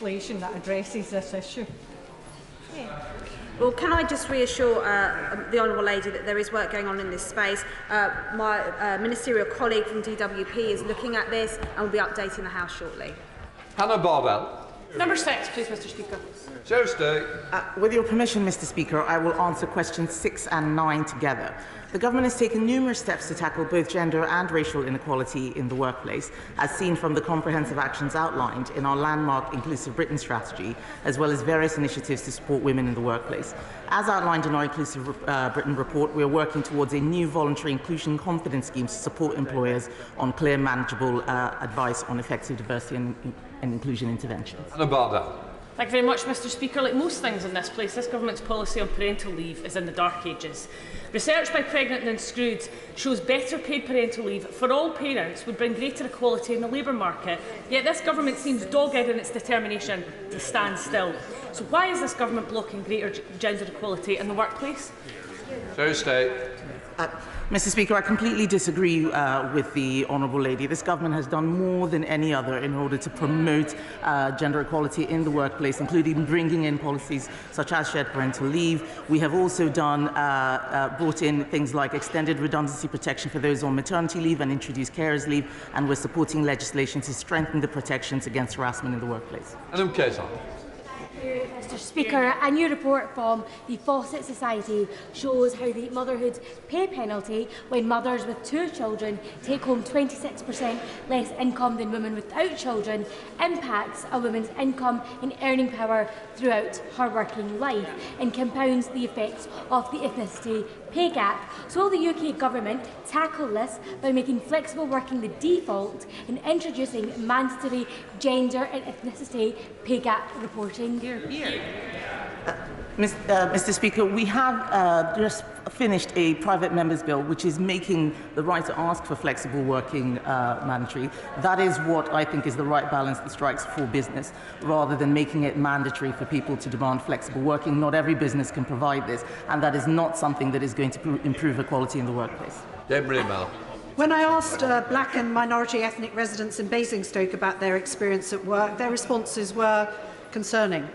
legislation that addresses this issue. Well, can I just reassure the Honourable Lady that there is work going on in this space? My ministerial colleague from DWP is looking at this and will be updating the House shortly. Hannah Barbell. Number 6, please, Mr Speaker. So stay. With your permission, Mr Speaker, I will answer questions 6 and 9 together. The government has taken numerous steps to tackle both gender and racial inequality in the workplace, as seen from the comprehensive actions outlined in our landmark Inclusive Britain strategy, as well as various initiatives to support women in the workplace. As outlined in our Inclusive Britain report, we are working towards a new voluntary inclusion confidence scheme to support employers on clear, manageable advice on effective diversity and inclusion interventions. Hannah Barbell. Thank you very much, Mr Speaker. Like most things in this place, this government's policy on parental leave is in the dark ages. Research by Pregnant and Screwed shows better paid parental leave for all parents would bring greater equality in the labour market, yet this government seems dogged in its determination to stand still. So why is this government blocking greater gender equality in the workplace? So stay. Mr Speaker, I completely disagree with the Honourable Lady. This government has done more than any other in order to promote gender equality in the workplace, including bringing in policies such as shared parental leave. We have also brought in things like extended redundancy protection for those on maternity leave and introduced carers leave, and we're supporting legislation to strengthen the protections against harassment in the workplace. Adam Kayser. Mr Speaker, a new report from the Fawcett Society shows how the motherhood pay penalty, when mothers with 2 children take home 26% less income than women without children, impacts a woman's income and earning power throughout her working life and compounds the effects of the ethnicity pay gap. So will the UK Government tackle this by making flexible working the default and introducing mandatory gender and ethnicity pay gap reporting? Mr Speaker, we have just finished a private member's bill which is making the right to ask for flexible working mandatory. That is what I think is the right balance that strikes for business, rather than making it mandatory for people to demand flexible working. Not every business can provide this, and that is not something that is going to improve equality in the workplace. When I asked black and minority ethnic residents in Basingstoke about their experience at work, their responses were concerning.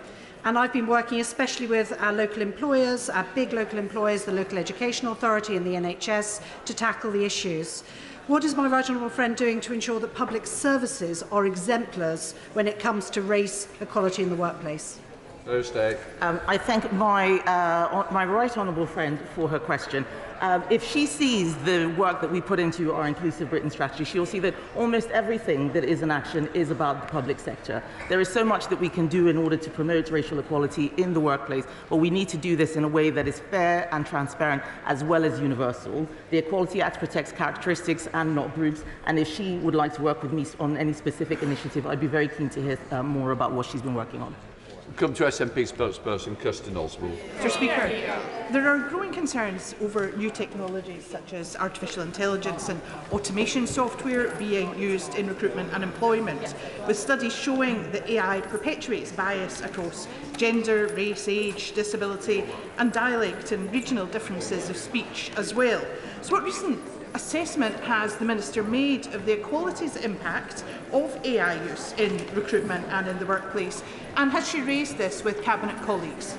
And I've been working especially with our local employers, our big local employers, the Local Education Authority and the NHS, to tackle the issues. What is my right honourable friend doing to ensure that public services are exemplars when it comes to race equality in the workplace? Thursday. I thank my right honourable friend for her question. If she sees the work that we put into our Inclusive Britain strategy, she will see that almost everything that is in action is about the public sector. There is so much that we can do in order to promote racial equality in the workplace, but we need to do this in a way that is fair and transparent as well as universal. The Equality Act protects characteristics and not groups, and if she would like to work with me on any specific initiative, I'd be very keen to hear more about what she's been working on. Come to SNP spokesperson Kirsten Oswald. Mr Speaker, there are growing concerns over new technologies such as artificial intelligence and automation software being used in recruitment and employment, with studies showing that AI perpetuates bias across gender, race, age, disability and dialect and regional differences of speech as well. So what recent assessment has the Minister made of the equalities impact of AI use in recruitment and in the workplace, and has she raised this with Cabinet colleagues?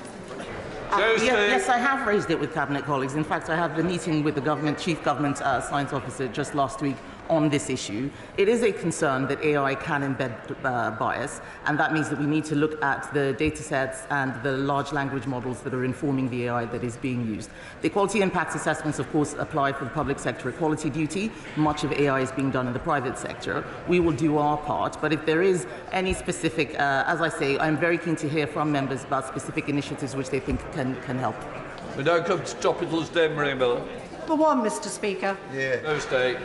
Yes, I have raised it with Cabinet colleagues. In fact, I had the meeting with the Chief Government Science Officer just last week on this issue. It is a concern that AI can embed bias, and that means that we need to look at the data sets and the large language models that are informing the AI that is being used. The equality impact assessments, of course, apply for the public sector equality duty. Much of AI is being done in the private sector. We will do our part, but if there is any specific, as I say, I'm very keen to hear from members about specific initiatives which they think can help. We now come to topicals, Dame Maria Miller. For one, Mr Speaker. Thursday.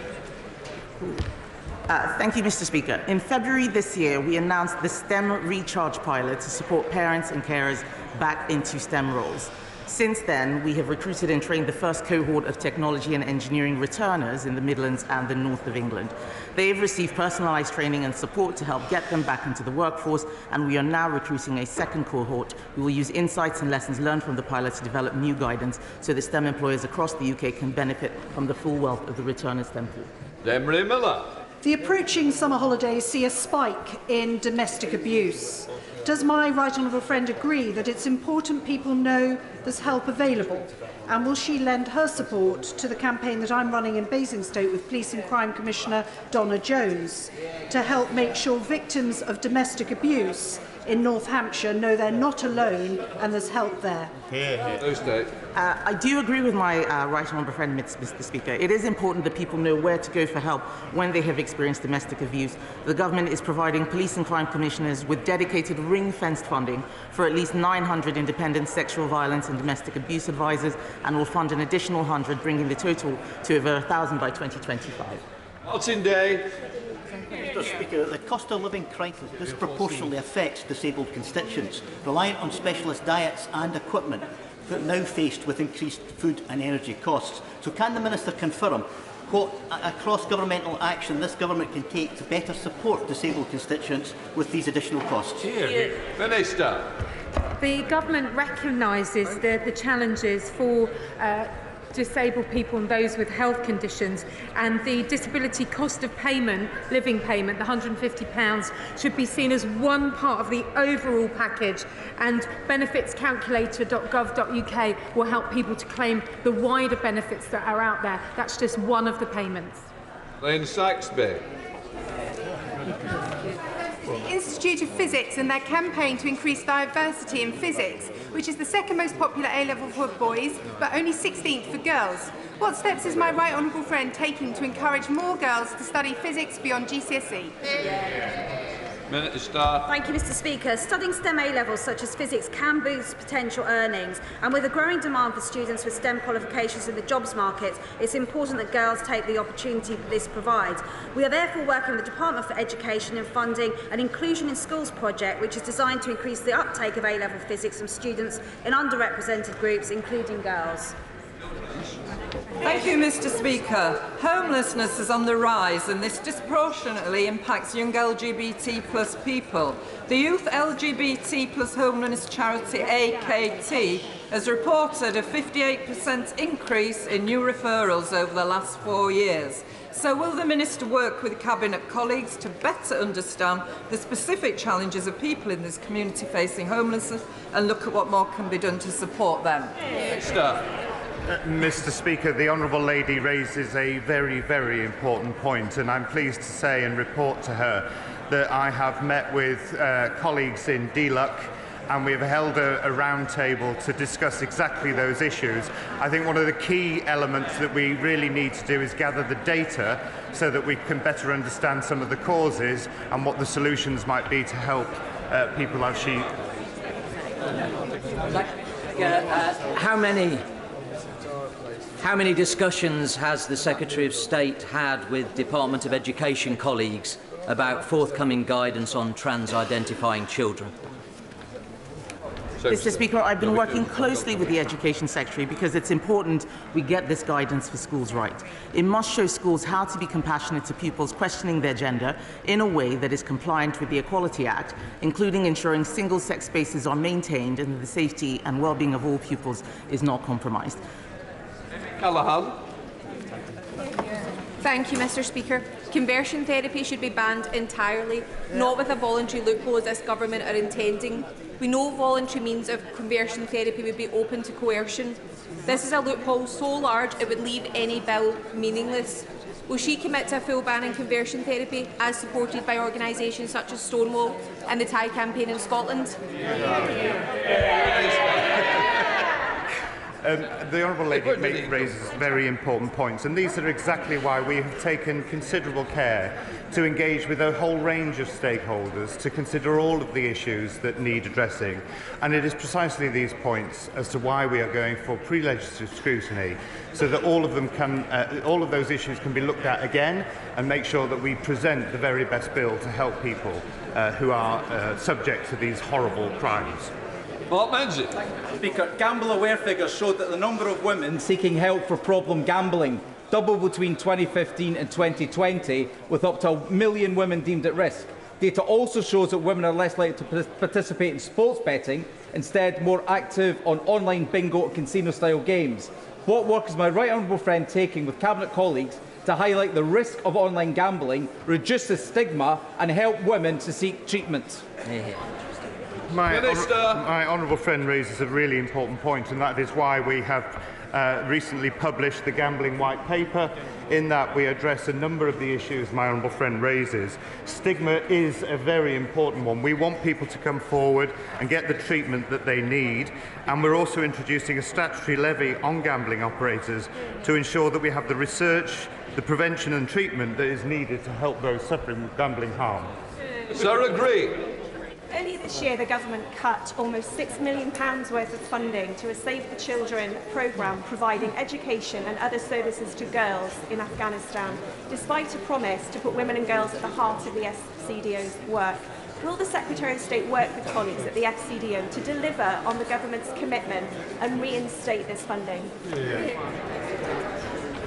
Thank you, Mr Speaker. In February this year, we announced the STEM Recharge Pilot to support parents and carers back into STEM roles. Since then, we have recruited and trained the first cohort of technology and engineering returners in the Midlands and the north of England. They have received personalised training and support to help get them back into the workforce, and we are now recruiting a second cohort who will use insights and lessons learned from the pilot to develop new guidance so that STEM employers across the UK can benefit from the full wealth of the returner STEM pool. Miller. The approaching summer holidays see a spike in domestic abuse. Does my right honourable friend agree that it's important people know there's help available? And will she lend her support to the campaign that I'm running in Basingstoke with Police and Crime Commissioner Donna Jones to help make sure victims of domestic abuse in North Hampshire know they're not alone and there's help there? I do agree with my right honourable friend, Mr. Speaker. It is important that people know where to go for help when they have experienced domestic abuse. The government is providing police and crime commissioners with dedicated ring-fenced funding for at least 900 independent sexual violence and domestic abuse advisors, and will fund an additional 100, bringing the total to over 1,000 by 2025. Martin Day. Mr. Speaker, the cost of living crisis disproportionately affects disabled constituents, reliant on specialist diets and equipment, but now faced with increased food and energy costs. So can the Minister confirm what cross-governmental action this government can take to better support disabled constituents with these additional costs? Minister. The government recognises the challenges for disabled people and those with health conditions, and the disability cost of payment, living payment, the £150, should be seen as one part of the overall package, and benefitscalculator.gov.uk will help people to claim the wider benefits that are out there. That's just one of the payments. Lynn Saxby. The Institute of Physics and their campaign to increase diversity in physics, which is the second most popular A-level for boys, but only 16th for girls. What steps is my right honourable friend taking to encourage more girls to study physics beyond GCSE? Minister. Thank you, Mr. Speaker. Studying STEM A-levels such as physics can boost potential earnings, and with a growing demand for students with STEM qualifications in the jobs market, it's important that girls take the opportunity this provides. We are therefore working with the Department for Education in funding an Inclusion in Schools project, which is designed to increase the uptake of A-level physics from students in underrepresented groups, including girls. Thank you, Mr. Speaker. Homelessness is on the rise, and this disproportionately impacts young LGBT+ people. The Youth LGBT+ Homelessness charity AKT has reported a 58% increase in new referrals over the last 4 years. So will the Minister work with Cabinet colleagues to better understand the specific challenges of people in this community facing homelessness and look at what more can be done to support them? Minister. Mr. Speaker, the Honourable Lady raises a very, very important point, and I'm pleased to say and report to her that I have met with colleagues in DLUC, and we have held a round table to discuss exactly those issues. I think one of the key elements that we really need to do is gather the data so that we can better understand some of the causes and what the solutions might be to help people as she... How many discussions has the Secretary of State had with Department of Education colleagues about forthcoming guidance on trans-identifying children? Mr. Speaker, I've been working closely with the Education Secretary because it's important we get this guidance for schools right. It must show schools how to be compassionate to pupils questioning their gender in a way that is compliant with the Equality Act, including ensuring single-sex spaces are maintained and that the safety and well-being of all pupils is not compromised. Callaghan. Thank you, Mr. Speaker. Conversion therapy should be banned entirely, not with a voluntary loophole as this government are intending. We know voluntary means of conversion therapy would be open to coercion. This is a loophole so large it would leave any bill meaningless. Will she commit to a full ban on conversion therapy, as supported by organisations such as Stonewall and the Thai campaign in Scotland? The Honourable Lady raises very important points, and these are exactly why we have taken considerable care to engage with a whole range of stakeholders to consider all of the issues that need addressing. And it is precisely these points as to why we are going for pre-legislative scrutiny, so that all of those issues can be looked at again and make sure that we present the very best bill to help people who are subject to these horrible crimes. Speaker, Gamble Aware figures showed that the number of women seeking help for problem gambling doubled between 2015 and 2020, with up to 1 million women deemed at risk. Data also shows that women are less likely to participate in sports betting, instead more active on online bingo and casino-style games. What work is my right honourable friend taking with Cabinet colleagues to highlight the risk of online gambling, reduce the stigma and help women to seek treatment? My honourable friend raises a really important point, and that is why we have recently published the Gambling White Paper. In that, we address a number of the issues my honourable friend raises. Stigma is a very important one. We want people to come forward and get the treatment that they need, and we're also introducing a statutory levy on gambling operators to ensure that we have the research, the prevention and treatment that is needed to help those suffering with gambling harm. Sir, agree. Earlier this year, the government cut almost £6 million worth of funding to a Save the Children programme providing education and other services to girls in Afghanistan, despite a promise to put women and girls at the heart of the FCDO's work. Will the Secretary of State work with colleagues at the FCDO to deliver on the government's commitment and reinstate this funding?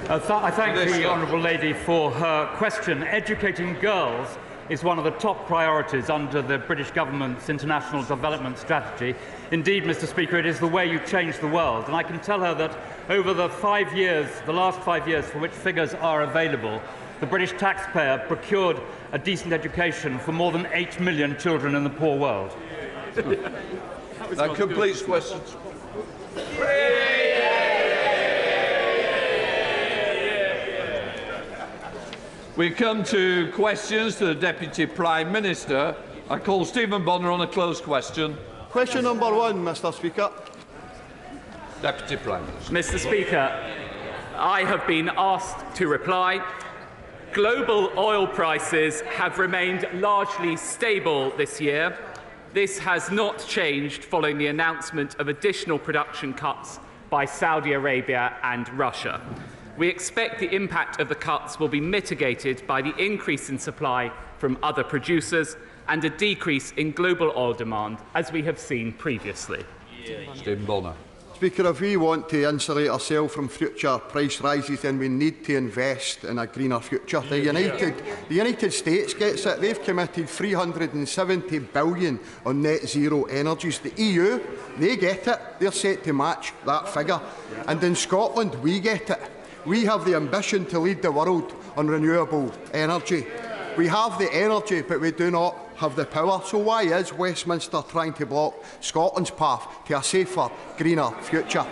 I thank the honourable lady for her question. Educating girls is one of the top priorities under the British government's international development strategy. Indeed, Mr. Speaker, it is the way you change the world. And I can tell her that over the last 5 years for which figures are available, the British taxpayer procured a decent education for more than 8 million children in the poor world. That completes questions. We come to questions to the Deputy Prime Minister. I call Stephen Bonner on a closed question. Question number 1, Mr. Speaker. Deputy Prime Minister. Mr. Speaker, I have been asked to reply. Global oil prices have remained largely stable this year. This has not changed following the announcement of additional production cuts by Saudi Arabia and Russia. We expect the impact of the cuts will be mitigated by the increase in supply from other producers and a decrease in global oil demand, as we have seen previously. Stephen Bonner. Speaker, if we want to insulate ourselves from future price rises, then we need to invest in a greener future. The United States gets it. They've committed $370 billion on net zero energies. The EU, they get it. They're set to match that figure. And in Scotland, we get it. We have the ambition to lead the world on renewable energy. We have the energy, but we do not have the power. So why is Westminster trying to block Scotland's path to a safer, greener future?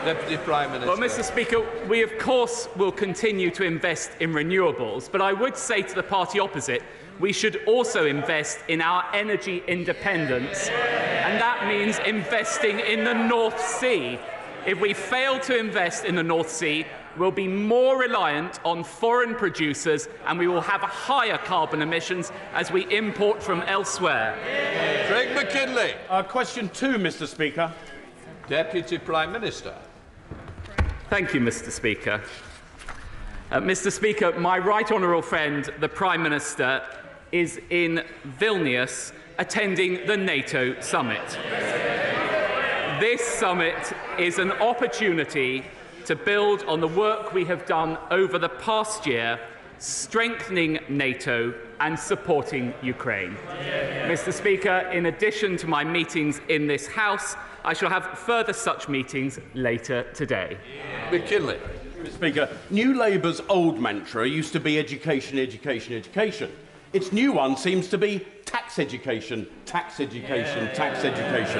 Deputy Prime Minister. Well, Mr. Speaker, we of course will continue to invest in renewables, but I would say to the party opposite, we should also invest in our energy independence, and that means investing in the North Sea. If we fail to invest in the North Sea, we'll be more reliant on foreign producers and we will have higher carbon emissions as we import from elsewhere. Craig McKinley. Question 2, Mr. Speaker. Deputy Prime Minister. Thank you, Mr. Speaker. Mr. Speaker, my right honourable friend, the Prime Minister, is in Vilnius attending the NATO summit. This summit is an opportunity to build on the work we have done over the past year, strengthening NATO and supporting Ukraine. Mr. Speaker, in addition to my meetings in this House, I shall have further such meetings later today. McKinley. Mr. Speaker, New Labour's old mantra used to be education, education, education. Its new one seems to be tax education, tax education, tax education.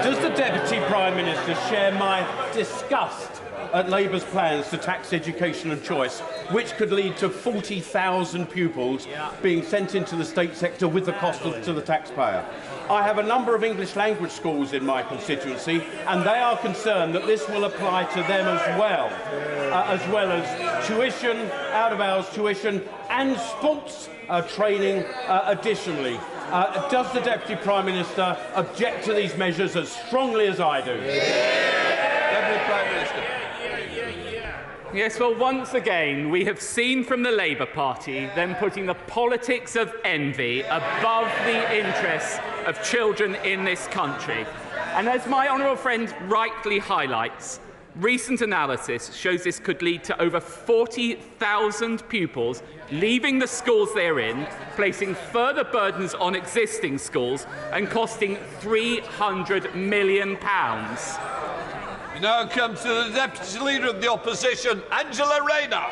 Does the Deputy Prime Minister share my disgust at Labour's plans to tax education and choice, which could lead to 40,000 pupils being sent into the state sector with the cost to the taxpayer? I have a number of English language schools in my constituency, and they are concerned that this will apply to them as well as tuition, out-of-hours tuition, and sports training additionally. Does the Deputy Prime Minister object to these measures as strongly as I do? Deputy Prime Minister. Yes, well, once again, we have seen from the Labour Party them putting the politics of envy above the interests of children in this country. And as my honourable friend rightly highlights, recent analysis shows this could lead to over 40,000 pupils leaving the schools they're in, placing further burdens on existing schools and costing £300 million. We now come to the Deputy Leader of the Opposition, Angela Rayner.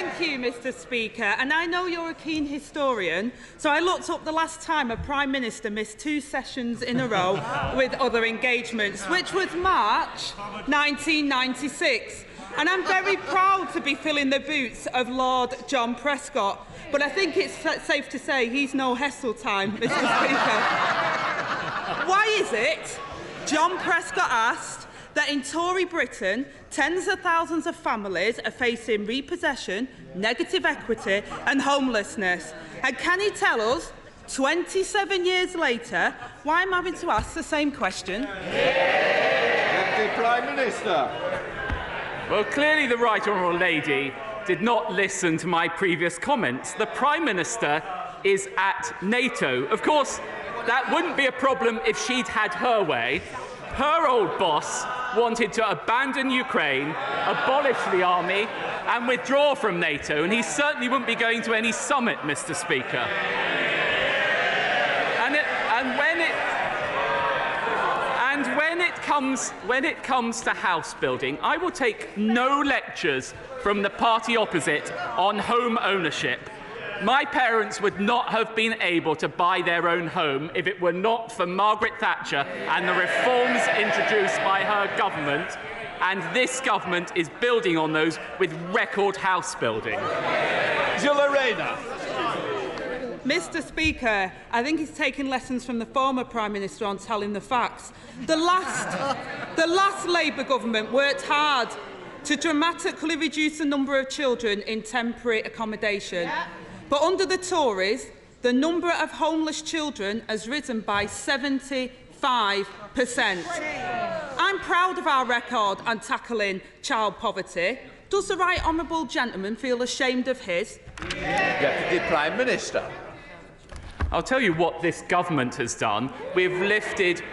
Thank you, Mr. Speaker. And I know you're a keen historian, so I looked up the last time a Prime Minister missed 2 sessions in a row with other engagements, which was March 1996. And I'm very proud to be filling the boots of Lord John Prescott. But I think it's safe to say he's no Heseltine, Mr. Speaker. Why is it, John Prescott asked, that in Tory Britain, tens of thousands of families are facing repossession, negative equity and homelessness? And can he tell us, 27 years later, why I'm having to ask the same question? Deputy Prime Minister. Well, clearly the Right Honourable Lady did not listen to my previous comments. The Prime Minister is at NATO. Of course, that wouldn't be a problem if she'd had her way. Her old boss wanted to abandon Ukraine, abolish the army and withdraw from NATO, and he certainly wouldn't be going to any summit, Mr. Speaker. When it comes to house building, I will take no lectures from the party opposite on home ownership. My parents would not have been able to buy their own home if it were not for Margaret Thatcher and the reforms introduced by her government, and this government is building on those with record house building. Angela Rayner. Mr. Speaker, I think he's taken lessons from the former Prime Minister on telling the facts. The last Labour government worked hard to dramatically reduce the number of children in temporary accommodation. But under the Tories, the number of homeless children has risen by 75%. I'm proud of our record on tackling child poverty. Does the Right Honourable Gentleman feel ashamed of his? Deputy Prime Minister. I'll tell you what this government has done. We've lifted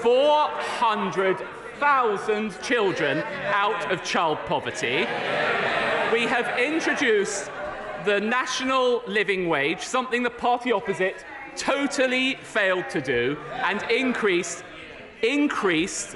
400,000 children out of child poverty. We have introduced the national living wage, something the party opposite totally failed to do, and increased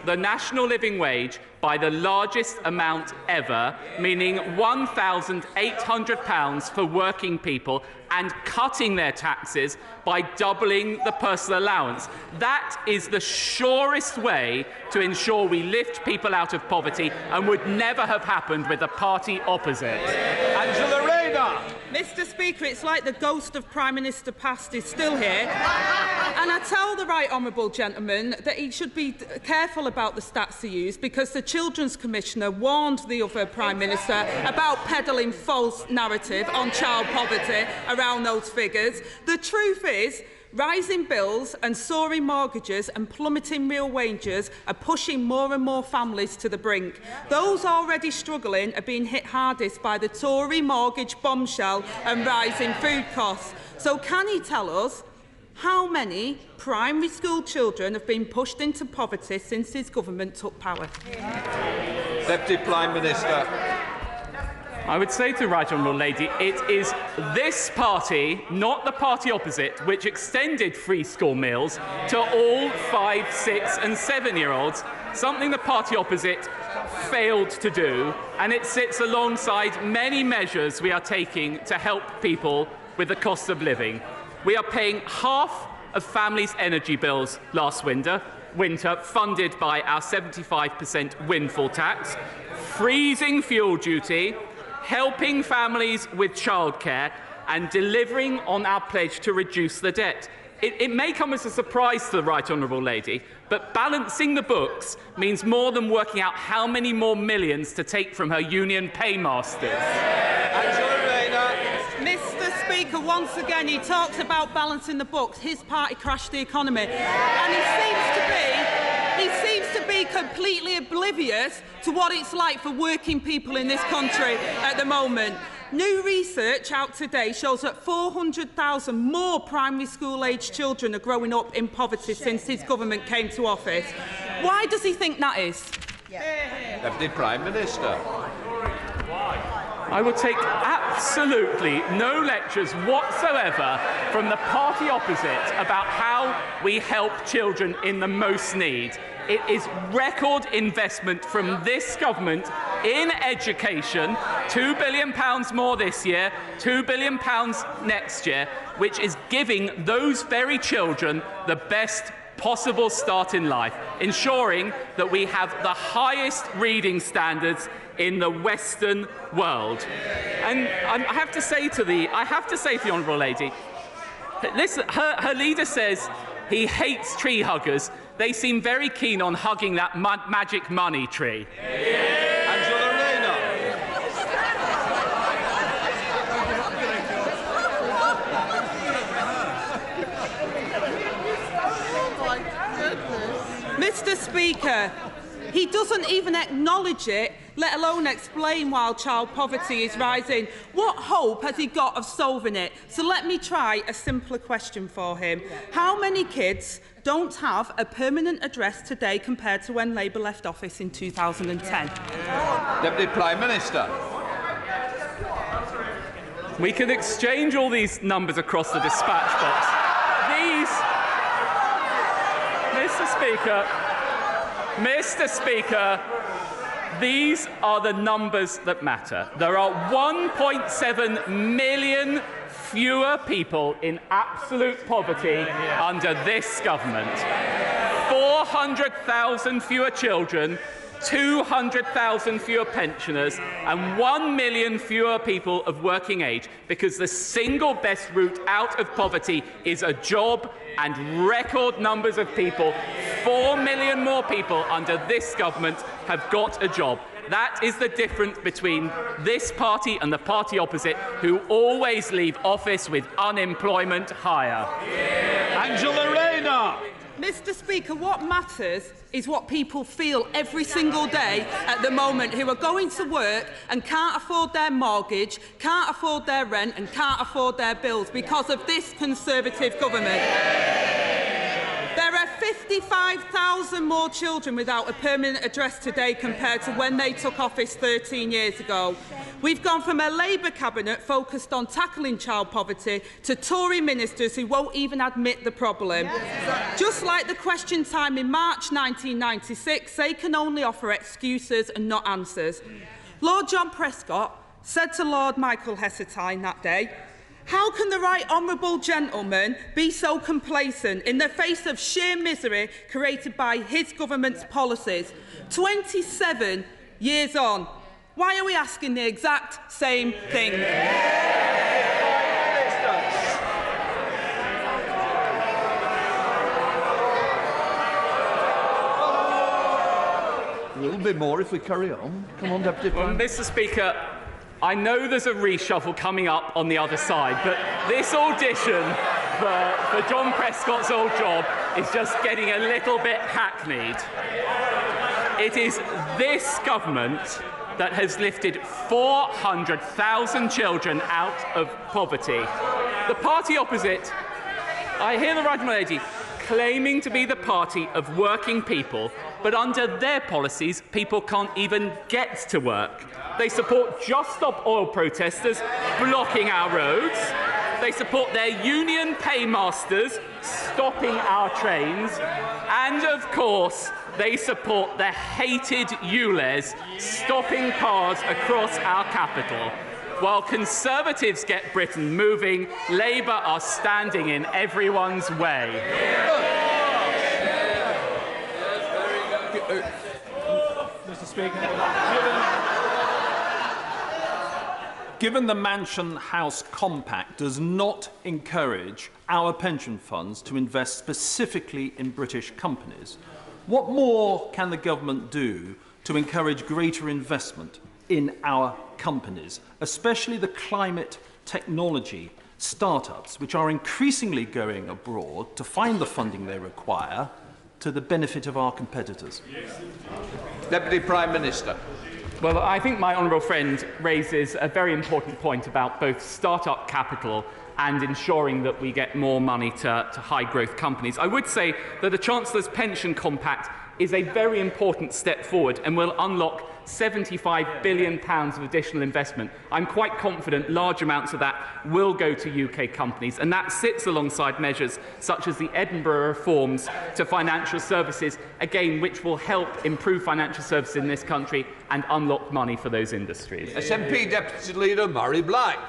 the national living wage by the largest amount ever, meaning £1,800 for working people, and cutting their taxes by doubling the personal allowance. That is the surest way to ensure we lift people out of poverty, and would never have happened with the party opposite. Angela Rayner. Mr. Speaker, it's like the ghost of Prime Minister past is still here. And I tell the Right Honourable Gentleman that he should be careful about the stats he used, because the Children's Commissioner warned the other Prime Minister about peddling false narrative on child poverty around those figures. The truth is, rising bills and soaring mortgages and plummeting real wages are pushing more and more families to the brink. Those already struggling are being hit hardest by the Tory mortgage bombshell and rising food costs. So can he tell us how many primary school children have been pushed into poverty since his government took power? Deputy Prime Minister. I would say to the Right Honourable Lady, it is this party, not the party opposite, which extended free school meals to all 5-, 6- and 7-year-olds, something the party opposite failed to do, and it sits alongside many measures we are taking to help people with the cost of living. We are paying half of families' energy bills last winter, funded by our 75% windfall tax, freezing fuel duty, helping families with childcare, and delivering on our pledge to reduce the debt. It may come as a surprise to the Right Honourable Lady, but balancing the books means more than working out how many more millions to take from her union paymasters. Angela Rayner. Mr. Speaker, once again, he talks about balancing the books. His party crashed the economy. And he seems to be completely oblivious to what it's like for working people in this country at the moment. New research out today shows that 400,000 more primary school-aged children are growing up in poverty since his government came to office. Why does he think that is? Deputy Prime Minister. I would take absolutely no lectures whatsoever from the party opposite about how we help children in the most need. It is record investment from this government in education, £2 billion more this year, £2 billion next year, which is giving those very children the best possible start in life, ensuring that we have the highest reading standards in the Western world. And I have to say to the Honourable Lady, listen, her leader says he hates tree huggers. They seem very keen on hugging that magic money tree. Angela Rayner. Mr. Speaker, he doesn't even acknowledge it, let alone explain why child poverty is rising. What hope has he got of solving it? So let me try a simpler question for him. How many kids don't have a permanent address today compared to when Labour left office in 2010? Deputy Prime Minister. We can exchange all these numbers across the dispatch box. Mr. Speaker, these are the numbers that matter. There are 1.7 million fewer people in absolute poverty under this government, 400,000 fewer children, 200,000 fewer pensioners and 1 million fewer people of working age, because the single best route out of poverty is a job, and record numbers of people, 4 million more people under this government have got a job. That is the difference between this party and the party opposite, who always leave office with unemployment higher. Angela Rayner. Mr. Speaker, what matters is what people feel every single day at the moment, who are going to work and can't afford their mortgage, can't afford their rent and can't afford their bills because of this Conservative government. There are 55,000 more children without a permanent address today compared to when they took office 13 years ago. We've gone from a Labour cabinet focused on tackling child poverty to Tory ministers who won't even admit the problem. Just like the Question Time in March 1996, they can only offer excuses and not answers. Lord John Prescott said to Lord Michael Heseltine that day, "How can the right honourable gentleman be so complacent in the face of sheer misery created by his government's policies? 27 years on, why are we asking the exact same thing?" A little bit more if we carry on. Come on, Deputy Prime. Well, Mr. Speaker, I know there's a reshuffle coming up on the other side, but this audition for John Prescott's old job is just getting a little bit hackneyed. It is this government that has lifted 400,000 children out of poverty. The party opposite, I hear the right lady, claiming to be the party of working people, but under their policies, people can't even get to work. They support Just Stop Oil protesters blocking our roads. They support their union paymasters stopping our trains. And, of course, they support the hated ULEZ stopping cars across our capital. While Conservatives get Britain moving, Labour are standing in everyone's way. Mr. Speaker, given the Mansion House Compact does not encourage our pension funds to invest specifically in British companies, what more can the government do to encourage greater investment in our companies, especially the climate technology startups, which are increasingly going abroad to find the funding they require to the benefit of our competitors? Deputy Prime Minister. Well, I think my honourable friend raises a very important point about both start-up capital and ensuring that we get more money to high-growth companies. I would say that the Chancellor's Pension Compact is a very important step forward and will unlock £75 billion of additional investment. I'm quite confident large amounts of that will go to UK companies, and that sits alongside measures such as the Edinburgh reforms to financial services, again, which will help improve financial services in this country and unlock money for those industries. SNP Deputy Leader Murray Black.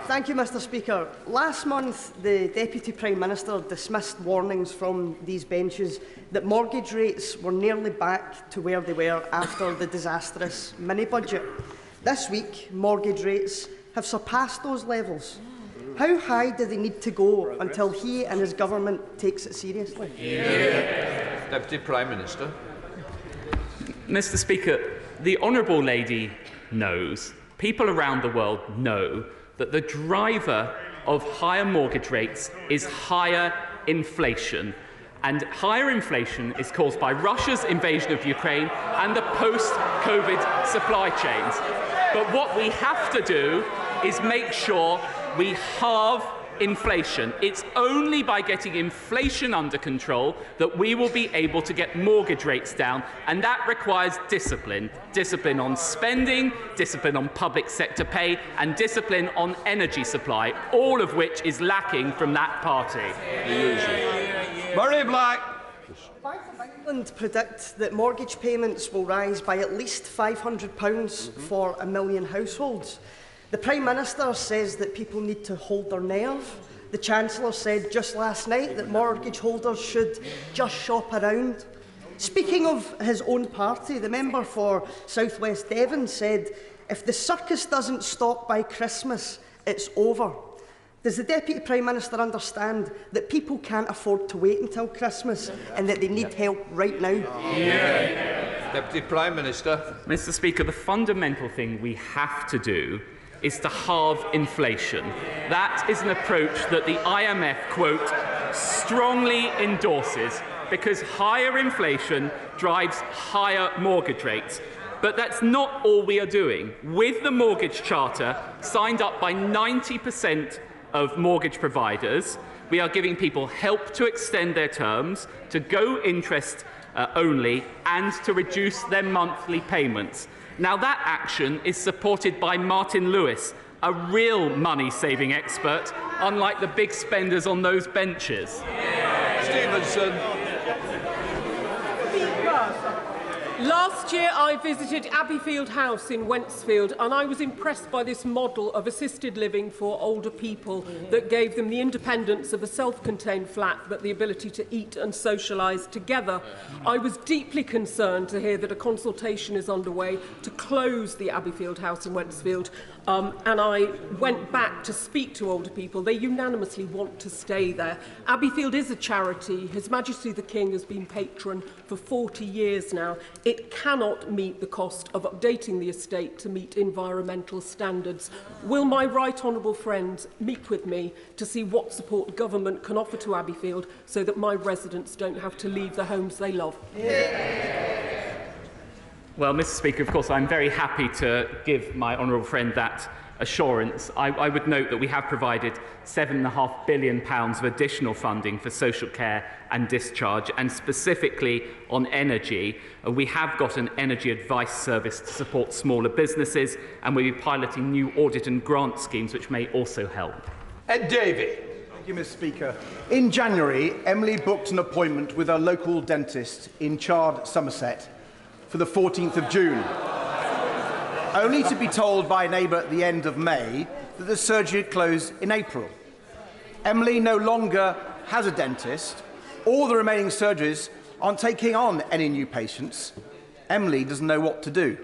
Thank you, Mr. Speaker. Last month, the Deputy Prime Minister dismissed warnings from these benches that mortgage rates were nearly back to where they were after the disastrous mini-budget. This week, mortgage rates have surpassed those levels. How high do they need to go until he and his government takes it seriously? Deputy Prime Minister. Mr. Speaker, the Honourable Lady knows, people around the world know, that the driver of higher mortgage rates is higher inflation. And higher inflation is caused by Russia's invasion of Ukraine and the post-COVID supply chains. But what we have to do is make sure we halve inflation. It's only by getting inflation under control that we will be able to get mortgage rates down, and that requires discipline. Discipline on spending, discipline on public sector pay, and discipline on energy supply, all of which is lacking from that party. Murray Black. The Bank of England predicts that mortgage payments will rise by at least £500 for 1 million households. The Prime Minister says that people need to hold their nerve. The Chancellor said just last night that mortgage holders should just shop around. Speaking of his own party, the member for South West Devon said, if the circus doesn't stop by Christmas, it's over. Does the Deputy Prime Minister understand that people can't afford to wait until Christmas and that they need help right now? Deputy Prime Minister. Mr. Speaker, the fundamental thing we have to do is to halve inflation. That is an approach that the IMF, quote, strongly endorses, because higher inflation drives higher mortgage rates. But that's not all we are doing. With the Mortgage Charter, signed up by 90% of mortgage providers, we are giving people help to extend their terms, to go interest only, and to reduce their monthly payments. Now, that action is supported by Martin Lewis, a real money-saving expert, unlike the big spenders on those benches. Stevenson. Last year I visited Abbeyfield House in Wentzfield, and I was impressed by this model of assisted living for older people that gave them the independence of a self-contained flat but the ability to eat and socialise together. I was deeply concerned to hear that a consultation is underway to close the Abbeyfield House in Wentzfield, and I went back to speak to older people. They unanimously want to stay there. Abbeyfield is a charity. His Majesty the King has been patron for 40 years now. It cannot meet the cost of updating the estate to meet environmental standards. Will my right honourable friends meet with me to see what support government can offer to Abbeyfield so that my residents don't have to leave the homes they love? Well, Mr. Speaker, of course, I'm very happy to give my honourable friend that assurance. I would note that we have provided £7.5 billion of additional funding for social care and discharge, and specifically on energy. We have got an energy advice service to support smaller businesses, and we'll be piloting new audit and grant schemes which may also help. Ed Davey. Thank you, Mr. Speaker. In January, Emily booked an appointment with a local dentist in Chard, Somerset, for the 14th of June. Only to be told by a neighbour at the end of May that the surgery had closed in April. Emily no longer has a dentist. All the remaining surgeries aren't taking on any new patients. Emily doesn't know what to do.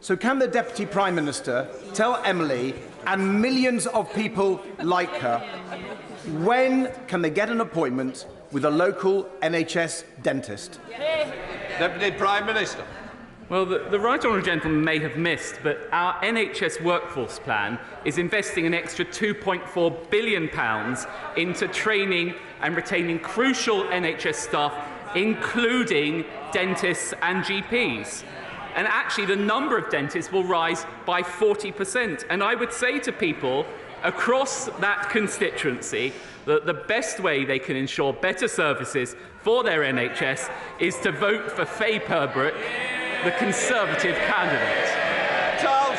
So can the Deputy Prime Minister tell Emily and millions of people like her when can they get an appointment with a local NHS dentist? Deputy Prime Minister. Well, the right honourable gentleman may have missed, but our NHS workforce plan is investing an extra £2.4 billion into training and retaining crucial NHS staff, including dentists and GPs. And actually, the number of dentists will rise by 40%. And I would say to people across that constituency that the best way they can ensure better services for their NHS is to vote for Faye Purbrick the Conservative candidate. Charles.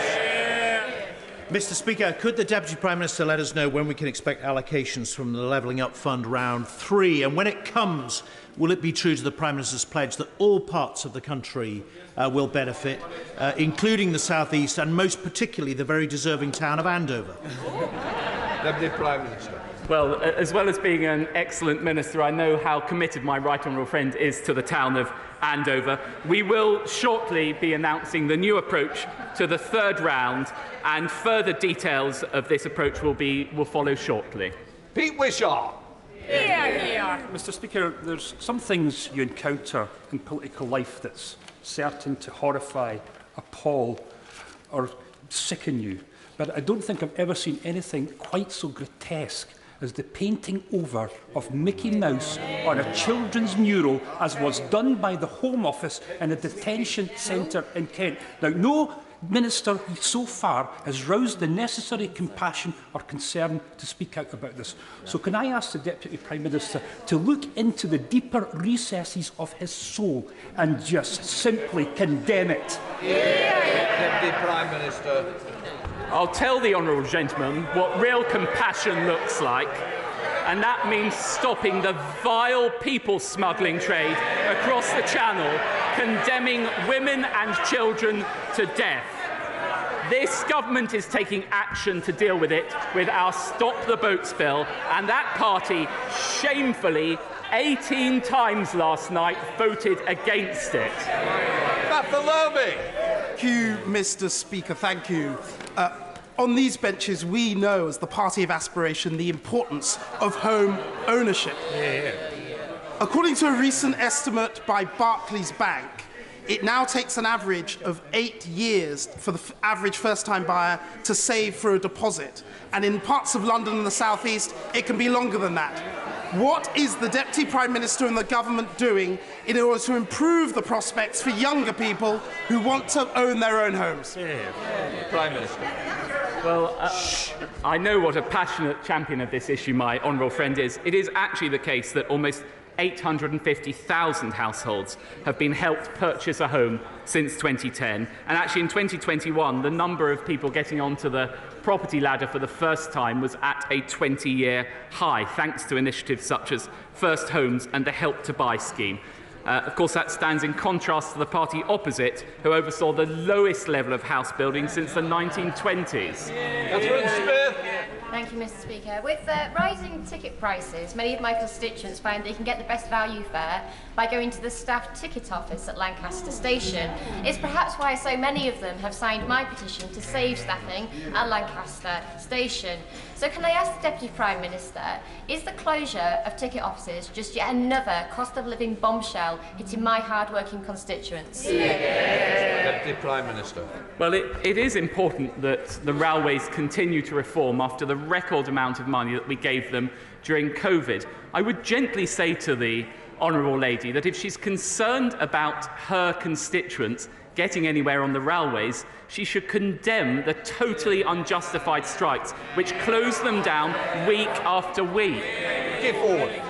Mr. Speaker, could the Deputy Prime Minister let us know when we can expect allocations from the Levelling Up Fund round 3? And when it comes, will it be true to the Prime Minister's pledge that all parts of the country will benefit, including the South East and most particularly the very deserving town of Andover? Deputy Prime Minister. Well, as well as being an excellent minister, I know how committed my right honourable friend is to the town of Andover. We will shortly be announcing the new approach to the third round, and further details of this approach will follow shortly. Pete Wishart. Mr. Speaker, there's some things you encounter in political life that's certain to horrify, appall or sicken you. But I don't think I've ever seen anything quite so grotesque as the painting over of Mickey Mouse on a children's mural, as was done by the Home Office in a detention centre in Kent. Now, no minister so far has roused the necessary compassion or concern to speak out about this. So can I ask the Deputy Prime Minister to look into the deeper recesses of his soul and just simply condemn it? Deputy Prime Minister. I'll tell the honourable gentleman what real compassion looks like, and that means stopping the vile people smuggling trade across the Channel, condemning women and children to death. This government is taking action to deal with it with our Stop the Boats bill, and that party shamefully 18 times last night voted against it. Thank you, Mr. Speaker. Thank you. On these benches, we know, as the party of aspiration, the importance of home ownership. According to a recent estimate by Barclays Bank, it now takes an average of 8 years for the average first-time buyer to save for a deposit. And in parts of London and the South East, it can be longer than that. What is the Deputy Prime Minister and the government doing in order to improve the prospects for younger people who want to own their own homes? Prime Minister. Well, I know what a passionate champion of this issue my honourable friend is. It is actually the case that almost 850,000 households have been helped purchase a home since 2010. And actually in 2021, the number of people getting onto the property ladder for the first time was at a 20-year high, thanks to initiatives such as First Homes and the Help to Buy scheme. Of course, that stands in contrast to the party opposite, who oversaw the lowest level of house building since the 1920s. Catherine Smith. Thank you, Mr. Speaker. With rising ticket prices, many of my constituents find they can get the best value fare by going to the staff ticket office at Lancaster Station. It's perhaps why so many of them have signed my petition to save staffing at Lancaster Station. So can I ask the Deputy Prime Minister, is the closure of ticket offices just yet another cost of living bombshell hitting my hard-working constituents? Deputy Prime Minister. Well, it is important that the railways continue to reform after the record amount of money that we gave them during COVID. I would gently say to the honourable lady that if she's concerned about her constituents getting anywhere on the railways, she should condemn the totally unjustified strikes which close them down week after week. Give forward.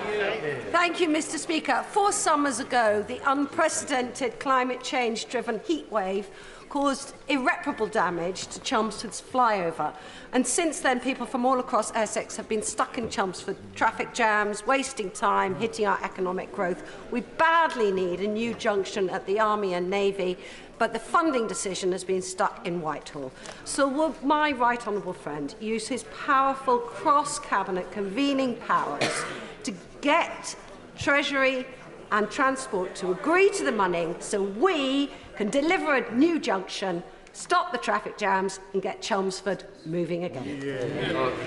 Thank you, Mr. Speaker. 4 summers ago, the unprecedented climate change-driven heat wave caused irreparable damage to Chelmsford's flyover. And since then, people from all across Essex have been stuck in Chelmsford, traffic jams, wasting time, hitting our economic growth. We badly need a new junction at the Army and Navy, but the funding decision has been stuck in Whitehall. So will my right honourable friend use his powerful cross-cabinet convening powers to get Treasury and Transport to agree to the money so we can deliver a new junction, stop the traffic jams and get Chelmsford moving again?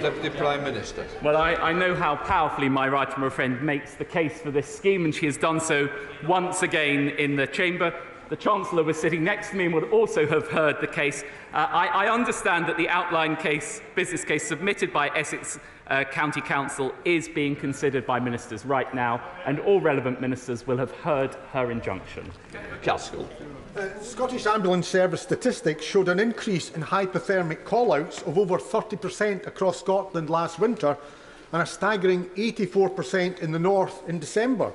Deputy Prime Minister. Well, I know how powerfully my right honourable friend makes the case for this scheme, and she has done so once again in the Chamber. The Chancellor was sitting next to me and would also have heard the case. I understand that the outline case, business case submitted by Essex County Council is being considered by ministers right now, and all relevant ministers will have heard her injunction. Castle. Scottish Ambulance Service statistics showed an increase in hypothermic call-outs of over 30% across Scotland last winter and a staggering 84% in the north in December.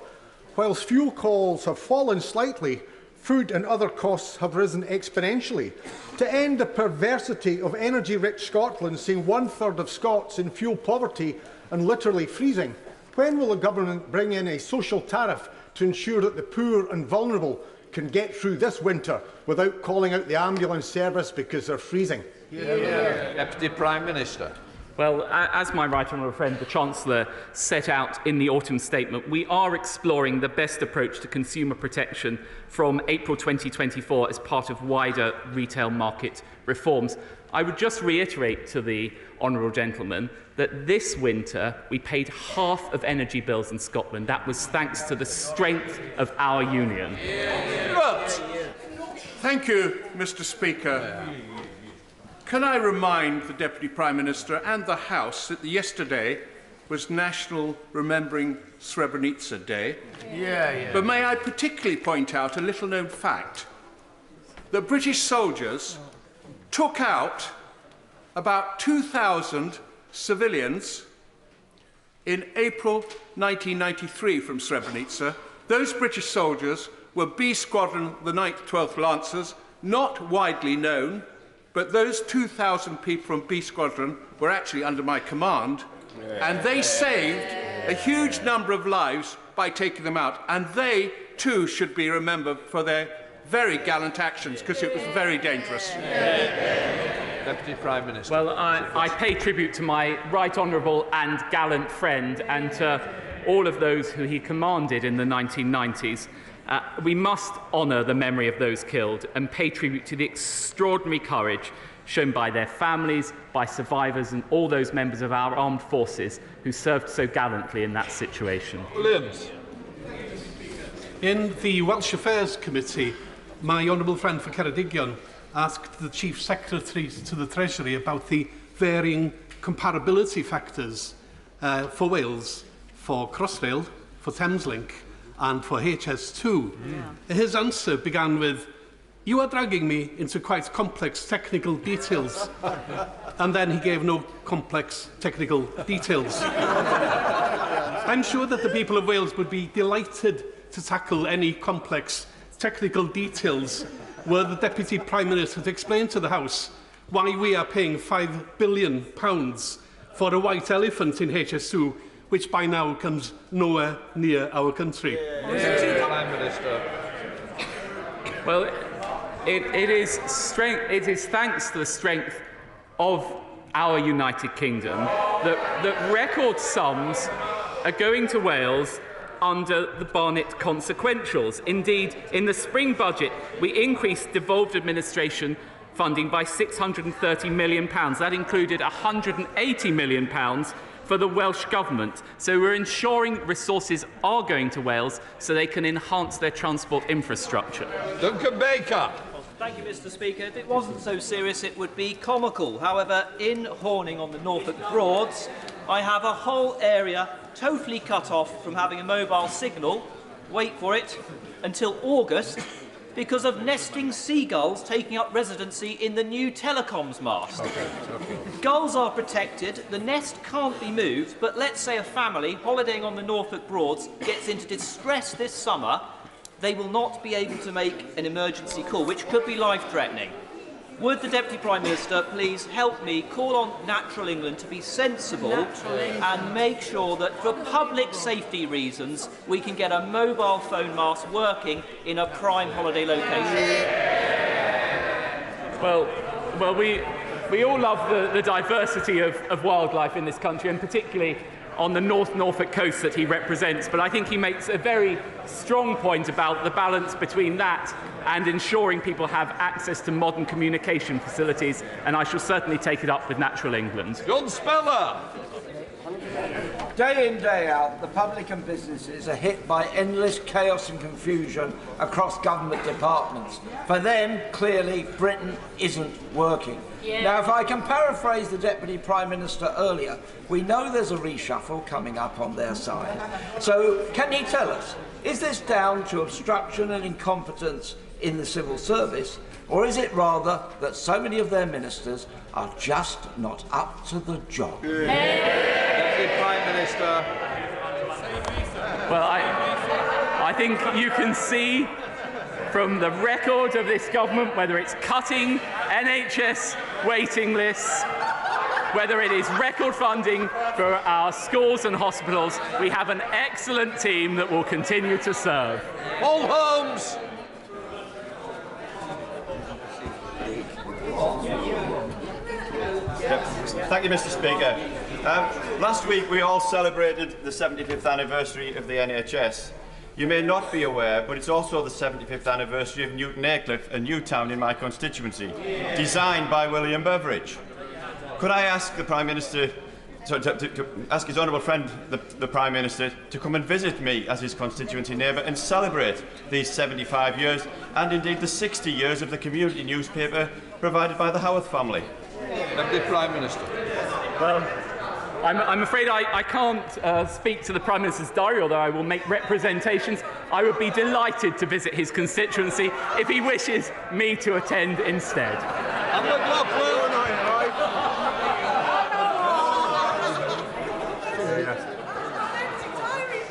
Whilst fuel calls have fallen slightly, food and other costs have risen exponentially. To end the perversity of energy-rich Scotland seeing 1/3 of Scots in fuel poverty and literally freezing, when will the government bring in a social tariff to ensure that the poor and vulnerable can get through this winter without calling out the ambulance service because they're freezing? Deputy Prime Minister. Well, as my right honourable friend, the Chancellor, set out in the autumn statement, we are exploring the best approach to consumer protection from April 2024 as part of wider retail market reforms. I would just reiterate to the honourable gentleman that this winter we paid half of energy bills in Scotland. That was thanks to the strength of our union. But, thank you, Mr. Speaker. Can I remind the Deputy Prime Minister and the House that yesterday was National Remembering Srebrenica Day? But may I particularly point out a little-known fact, that British soldiers took out about 2,000 civilians in April 1993 from Srebrenica. Those British soldiers were B Squadron, the 9th 12th Lancers, not widely known, but those 2,000 people from B Squadron were actually under my command, and they saved a huge number of lives by taking them out. And they, too, should be remembered for their very gallant actions, because it was very dangerous. Deputy Prime Minister. Well, I pay tribute to my right honourable and gallant friend and to all of those who he commanded in the 1990s. We must honour the memory of those killed and pay tribute to the extraordinary courage shown by their families, by survivors and all those members of our armed forces who served so gallantly in that situation. Williams. In the Welsh Affairs Committee, my honourable friend for Ceredigion asked the Chief Secretary to the Treasury about the varying comparability factors for Wales, for Crossrail, for Thameslink and for HS2. His answer began with, "You are dragging me into quite complex technical details." And then he gave no complex technical details. I'm sure that the people of Wales would be delighted to tackle any complex technical details were the Deputy Prime Minister to explain to the House why we are paying £5 billion for a white elephant in HS2, which by now comes nowhere near our country. Prime Minister. Well, it is thanks to the strength of our United Kingdom that record sums are going to Wales under the Barnett consequentials. Indeed, in the spring budget, we increased devolved administration funding by £630 million. That included £180 million for the Welsh Government. So we're ensuring resources are going to Wales so they can enhance their transport infrastructure. Duncan Baker. Thank you, Mr. Speaker. If it wasn't so serious, it would be comical. However, in Horning on the Norfolk Broads, I have a whole area totally cut off from having a mobile signal, wait for it, until August, because of nesting seagulls taking up residency in the new telecoms mast. Gulls are protected, the nest can't be moved, but let's say a family holidaying on the Norfolk Broads gets into distress this summer, they will not be able to make an emergency call, which could be life-threatening. Would the Deputy Prime Minister please help me call on Natural England to be sensible and make sure that for public safety reasons we can get a mobile phone mast working in a prime holiday location? Well, we all love the diversity of wildlife in this country, and particularly on the North Norfolk coast that he represents, but I think he makes a very strong point about the balance between that and ensuring people have access to modern communication facilities, and I shall certainly take it up with Natural England. John Speller. Day in, day out, the public and businesses are hit by endless chaos and confusion across government departments. For them, clearly, Britain isn't working. Now, if I can paraphrase the Deputy Prime Minister earlier, we know there's a reshuffle coming up on their side. So, can he tell us, is this down to obstruction and incompetence in the civil service, or is it rather that so many of their ministers are just not up to the job? Deputy Prime Minister. Well, I think you can see from the record of this government, whether it's cutting NHS waiting lists, whether it is record funding for our schools and hospitals, we have an excellent team that will continue to serve. All homes! Thank you, Mr. Speaker. Last week we all celebrated the 75th anniversary of the NHS. You may not be aware, but it's also the 75th anniversary of Newton Aycliffe, a new town in my constituency, designed by William Beveridge. Could I ask the Prime Minister, to ask his honourable friend, the Prime Minister, to come and visit me as his constituency neighbour and celebrate these 75 years and indeed the 60 years of the community newspaper provided by the Howarth family? Deputy Prime Minister. Well, I'm afraid I can't speak to the Prime Minister's diary, although I will make representations. I would be delighted to visit his constituency if he wishes me to attend instead.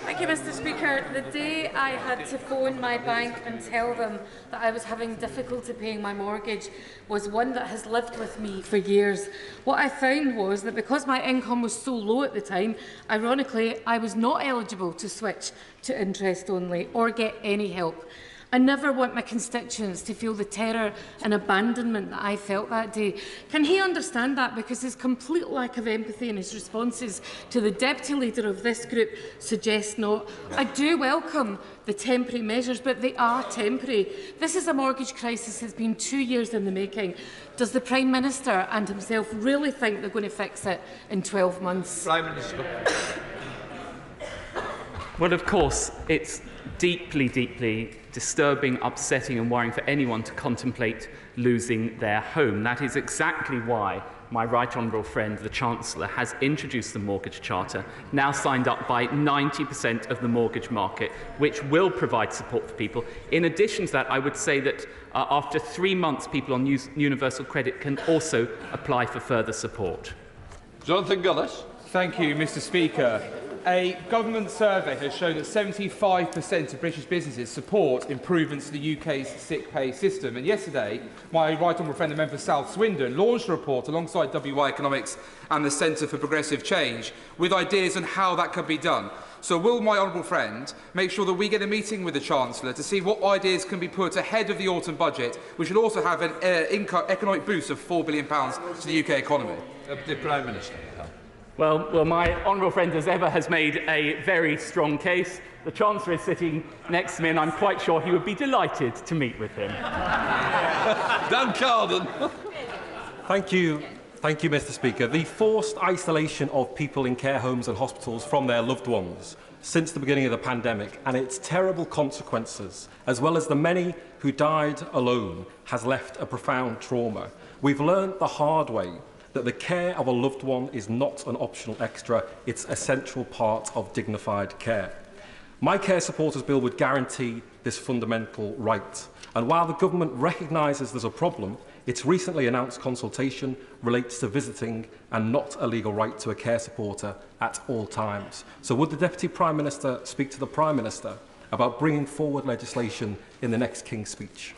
Thank you, Mr. Speaker. The day I had to phone my bank and tell them that I was having difficulty paying my mortgage was one that has lived with me for years. What I found was that because my income was so low at the time, ironically, I was not eligible to switch to interest only or get any help. I never want my constituents to feel the terror and abandonment that I felt that day. Can he understand that? Because his complete lack of empathy in his responses to the deputy leader of this group suggests not. I do welcome the temporary measures, but they are temporary. This is a mortgage crisis that's been 2 years in the making. Does the Prime Minister and himself really think they're going to fix it in 12 months? Prime Minister. Well, of course, it's deeply, deeply disturbing, upsetting and worrying for anyone to contemplate losing their home. That is exactly why my right honourable friend, the Chancellor, has introduced the Mortgage Charter, now signed up by 90% of the mortgage market, which will provide support for people. In addition to that, I would say that after 3 months, people on universal credit can also apply for further support. Jonathan Gullis. Thank you, Mr. Speaker. A government survey has shown that 75% of British businesses support improvements to the UK's sick pay system. And yesterday, my right honourable friend, the member for South Swindon, launched a report alongside WI Economics and the Centre for Progressive Change with ideas on how that could be done. So will my honourable friend make sure that we get a meeting with the Chancellor to see what ideas can be put ahead of the autumn budget, which will also have an economic boost of £4 billion to the UK economy? The Prime Minister. Well, my honourable friend, as ever, has made a very strong case. The Chancellor is sitting next to me, and I'm quite sure he would be delighted to meet with him. Dan Carden. Thank you, Mr. Speaker. The forced isolation of people in care homes and hospitals from their loved ones since the beginning of the pandemic and its terrible consequences, as well as the many who died alone, has left a profound trauma. We've learned the hard way that the care of a loved one is not an optional extra, it's a central part of dignified care. My Care Supporters Bill would guarantee this fundamental right. And while the government recognises there's a problem, its recently announced consultation relates to visiting and not a legal right to a care supporter at all times. So would the Deputy Prime Minister speak to the Prime Minister about bringing forward legislation in the next King's Speech?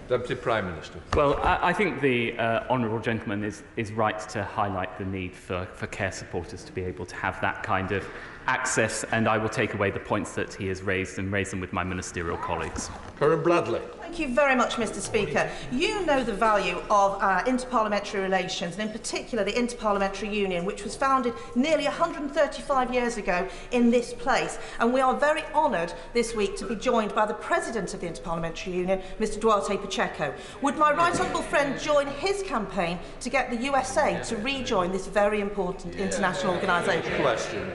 Deputy Prime Minister. Well, I think the honourable gentleman is right to highlight the need for care supporters to be able to have that kind of access, and I will take away the points that he has raised and raise them with my ministerial colleagues. Karen Bradley. Thank you very much, Mr. Speaker. You know the value of interparliamentary relations, and in particular the Interparliamentary Union, which was founded nearly 135 years ago in this place. And we are very honoured this week to be joined by the President of the Interparliamentary Union, Mr. Duarte Pacheco. Would my right honourable friend join his campaign to get the USA to rejoin this very important international organisation? Question.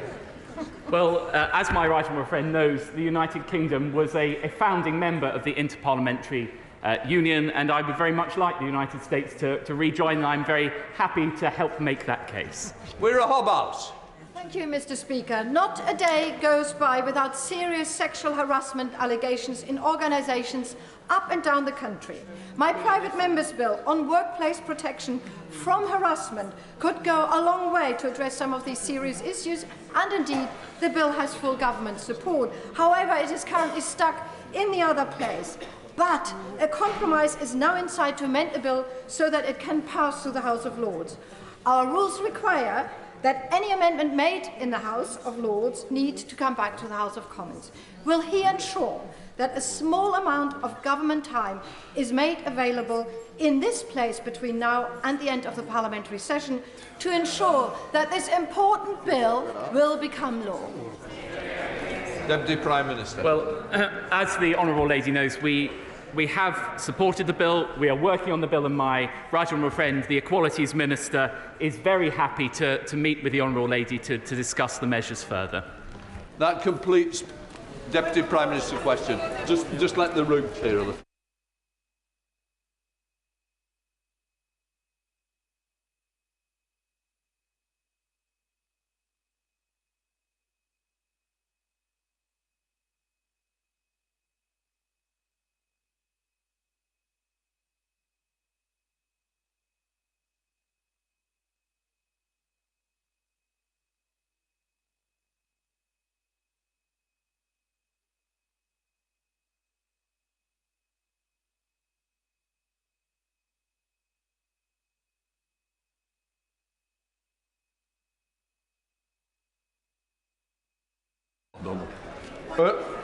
Well, as my right honourable friend knows, the United Kingdom was a founding member of the Interparliamentary Union, and I would very much like the United States to rejoin, and I'm very happy to help make that case. We're a Hobbs. Thank you, Mr. Speaker. Not a day goes by without serious sexual harassment allegations in organisations up and down the country. My private member's bill on workplace protection from harassment could go a long way to address some of these serious issues, and indeed the bill has full government support. However, it is currently stuck in the other place. But a compromise is now in sight to amend the bill so that it can pass through the House of Lords. Our rules require that any amendment made in the House of Lords need to come back to the House of Commons. Will he ensure that a small amount of government time is made available in this place between now and the end of the parliamentary session to ensure that this important bill will become law? Deputy Prime Minister. Well, as the honourable lady knows, we have supported the bill. We are working on the bill, and my right honourable friend, the Equalities Minister, is very happy to meet with the honourable lady to discuss the measures further. That completes Deputy Prime Minister's question. Just let the room clear a little.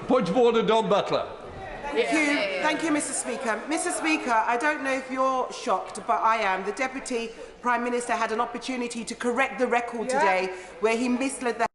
Point of order, Don Butler. Thank you, Mr. Speaker. Mr. Speaker, I don't know if you're shocked, but I am. The Deputy Prime Minister had an opportunity to correct the record today where he misled the